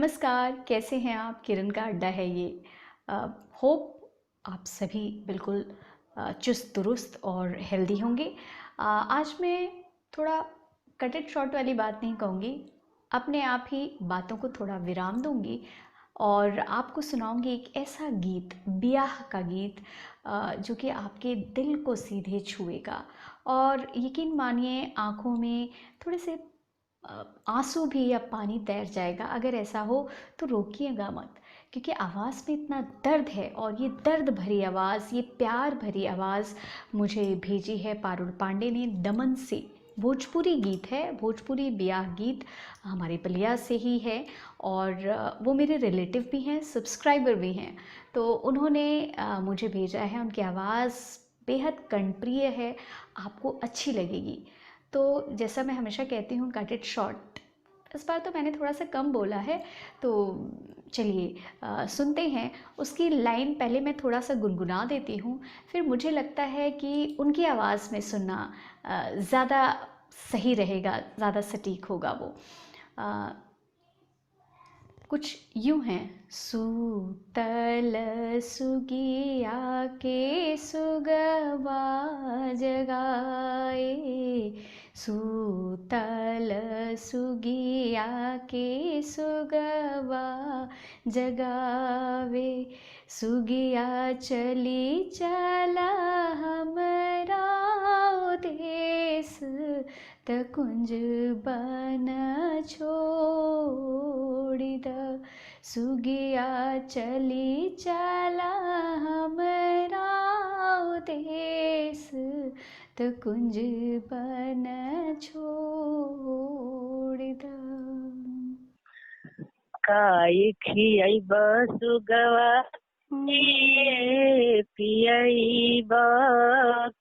नमस्कार, कैसे हैं आप? किरण का अड्डा है ये। होप आप सभी बिल्कुल चुस्त दुरुस्त और हेल्दी होंगे। आज मैं थोड़ा कट इट शॉर्ट वाली बात नहीं कहूँगी, अपने आप ही बातों को थोड़ा विराम दूँगी और आपको सुनाऊँगी एक ऐसा गीत, ब्याह का गीत, जो कि आपके दिल को सीधे छुएगा और यकीन मानिए आँखों में थोड़े से आंसू भी या पानी तैर जाएगा। अगर ऐसा हो तो रोकिएगा मत, क्योंकि आवाज़ में इतना दर्द है और ये दर्द भरी आवाज़, ये प्यार भरी आवाज़ मुझे भेजी है पारुल पांडे ने दमन से। भोजपुरी गीत है, भोजपुरी ब्याह गीत हमारे बलिया से ही है और वो मेरे रिलेटिव भी हैं, सब्सक्राइबर भी हैं। तो उन्होंने मुझे भेजा है, उनकी आवाज़ बेहद कर्णप्रिय है, आपको अच्छी लगेगी। तो जैसा मैं हमेशा कहती हूँ, कट इट शॉर्ट। इस बार तो मैंने थोड़ा सा कम बोला है, तो चलिए सुनते हैं। उसकी लाइन पहले मैं थोड़ा सा गुनगुना देती हूँ, फिर मुझे लगता है कि उनकी आवाज़ में सुनना ज़्यादा सही रहेगा, ज़्यादा सटीक होगा वो। अ, कुछ यूं हैं। सूतल सुगिया के सुगवा जगाए, सूतल सुगिया के सुगवा जगावे, सुगिया चली चला हमरा देश, त कुंज बन छोड़ी द, सुगिया चली चला हमरा देश, त कुंज बन छोड़ी द। काई खियाइब सुगवा पियाइब,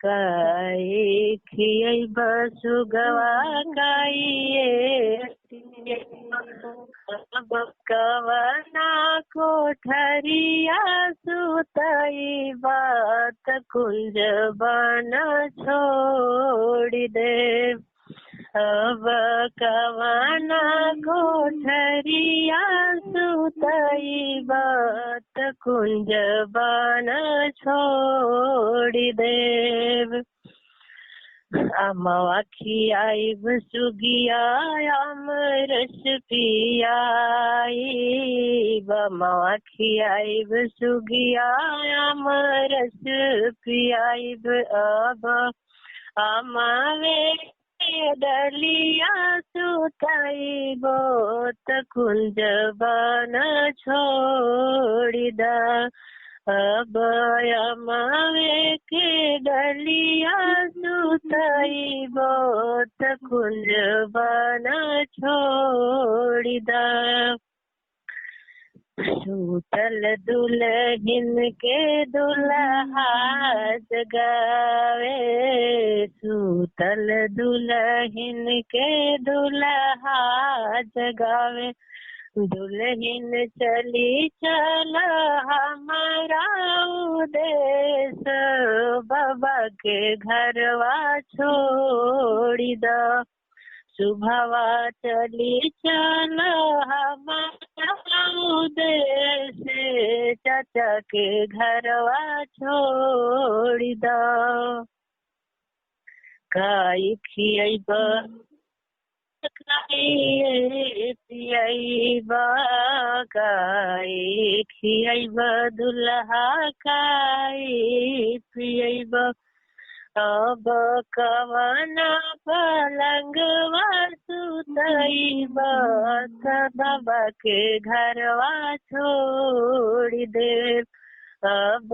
काई खियाइब सुगवा कवना कोठरिया सुतइब, त कुंज बन छोड़ी दे। अब कवना कोठरिया सुतइब, त कुंज बन छोड़ी देव। अमवा खियाइब सुगिया अमरस पियाइब, अमवा खियाइब सुगिया अमरस पियाइब। अब अमावे डलिया सुतइब, त कुंज बन छोड़ी द। अब अमावे के डलिया सुतइब, त कुंज बन छोड़ी द। सूतल दुल्हन के दुल्हा जगावे, सूतल दुल्हन के दुल्हा जगावे, दुल्हन चली चल हमारा देश, बाबा के घरवा छोड़ी द। सुभवा चली चल हमारा देश, चाचा के घरवा छोड़ी द। काई खियाइब पियाइब, काई खियाइब दुल्हा काई पियाइब। अब कवना पलंगवा सुतइब, त बाबा के घरवा छोड़ी दे। अब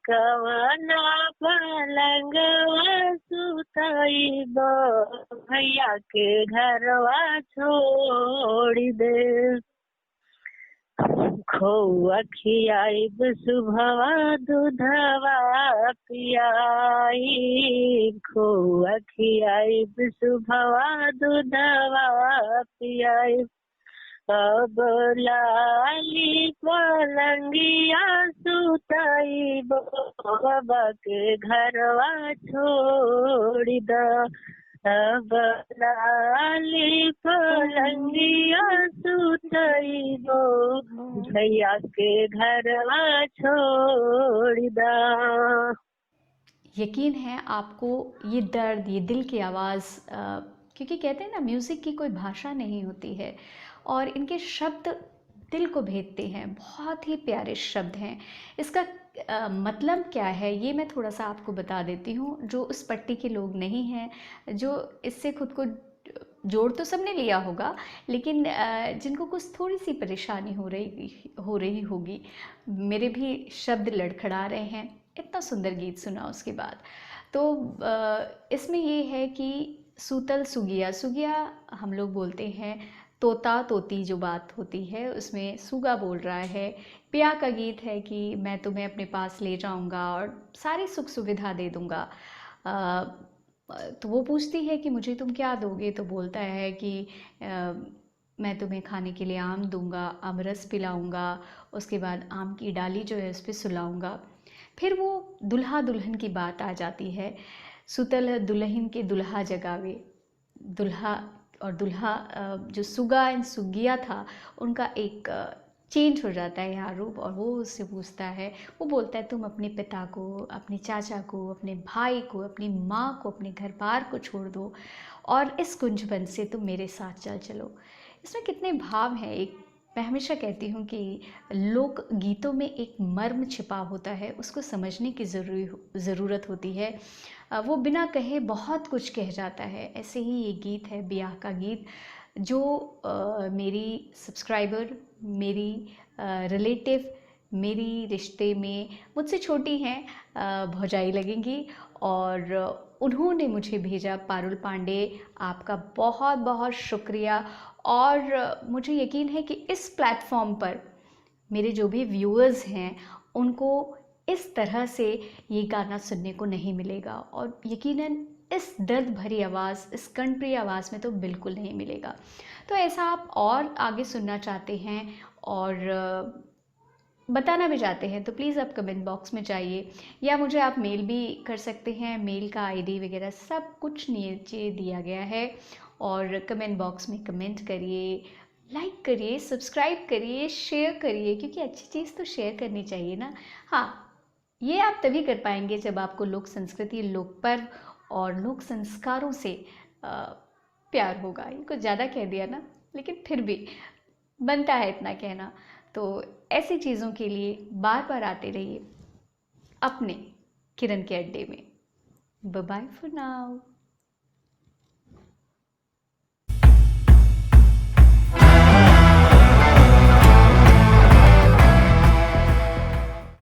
कवना पलंगवा सुतइब, भैया के घरवा छोड़ी दे। खोआ खियाइब सुभवा दूधवा पियाइब, खोआ खियाइब सुभवा दूधवा पियाइब। अब लाली पलंगिया सुतइब, बाबा के घरवा छोड़ी द। अब लाली पलंगिया सुतइबो भैया के घरवा छोड़ दा। यकीन है आपको ये दर्द, ये दिल की आवाज़, क्योंकि कहते हैं ना म्यूज़िक की कोई भाषा नहीं होती है और इनके शब्द दिल को भेदते हैं, बहुत ही प्यारे शब्द हैं। इसका मतलब क्या है ये मैं थोड़ा सा आपको बता देती हूँ, जो उस पट्टी के लोग नहीं हैं, जो इससे खुद को जोड़ तो सबने लिया होगा, लेकिन जिनको कुछ थोड़ी सी परेशानी हो रही होगी। मेरे भी शब्द लड़खड़ा रहे हैं, इतना सुंदर गीत सुना उसके बाद। तो इसमें ये है कि सूतल सुगिया, सुगिया हम लोग बोलते हैं तोता तोती, जो बात होती है उसमें सुगा बोल रहा है। पिया का गीत है कि मैं तुम्हें अपने पास ले जाऊंगा और सारी सुख सुविधा दे दूंगा। तो वो पूछती है कि मुझे तुम क्या दोगे, तो बोलता है कि मैं तुम्हें खाने के लिए आम दूंगा, आमरस पिलाऊंगा, उसके बाद आम की डाली जो है उस पर सुलाऊंगा। फिर वो दुल्हा दुल्हन की बात आ जाती है। सुतल दुल्हन के दुल्हा जगावे। दुल्हा और दुल्हा, जो सुगा एंड सुगिया था, उनका एक चेंज हो जाता है यहाँ रूप, और वो उससे पूछता है, वो बोलता है तुम अपने पिता को, अपने चाचा को, अपने भाई को, अपनी माँ को, अपने घर बार को छोड़ दो और इस कुंजबन से तुम मेरे साथ चल चलो। इसमें कितने भाव हैं। एक मैं हमेशा कहती हूँ कि लोक गीतों में एक मर्म छिपा होता है, उसको समझने की ज़रूरत होती है। वो बिना कहे बहुत कुछ कह जाता है। ऐसे ही ये गीत है, ब्याह का गीत, जो मेरी सब्सक्राइबर, मेरी रिलेटिव, मेरी रिश्ते में मुझसे छोटी हैं, भौजाई लगेंगी, और उन्होंने मुझे भेजा। पारुल पांडे, आपका बहुत बहुत शुक्रिया। और मुझे यकीन है कि इस प्लेटफॉर्म पर मेरे जो भी व्यूअर्स हैं उनको इस तरह से ये गाना सुनने को नहीं मिलेगा, और यकीनन इस दर्द भरी आवाज़, इस कंट्री आवाज़ में तो बिल्कुल नहीं मिलेगा। तो ऐसा आप और आगे सुनना चाहते हैं और बताना भी चाहते हैं तो प्लीज़ आप कमेंट बॉक्स में जाइए, या मुझे आप मेल भी कर सकते हैं। मेल का आईडी वगैरह सब कुछ नीचे दिया गया है, और कमेंट बॉक्स में कमेंट करिए, लाइक करिए, सब्सक्राइब करिए, शेयर करिए, क्योंकि अच्छी चीज़ तो शेयर करनी चाहिए ना। हाँ, ये आप तभी कर पाएंगे जब आपको लोक संस्कृति, लोक पर्व और लोक संस्कारों से प्यार होगा। ये कुछ ज़्यादा कह दिया ना, लेकिन फिर भी बनता है इतना कहना। तो ऐसी चीज़ों के लिए बार बार आते रहिए अपने किरण के अड्डे में। Bye bye for now.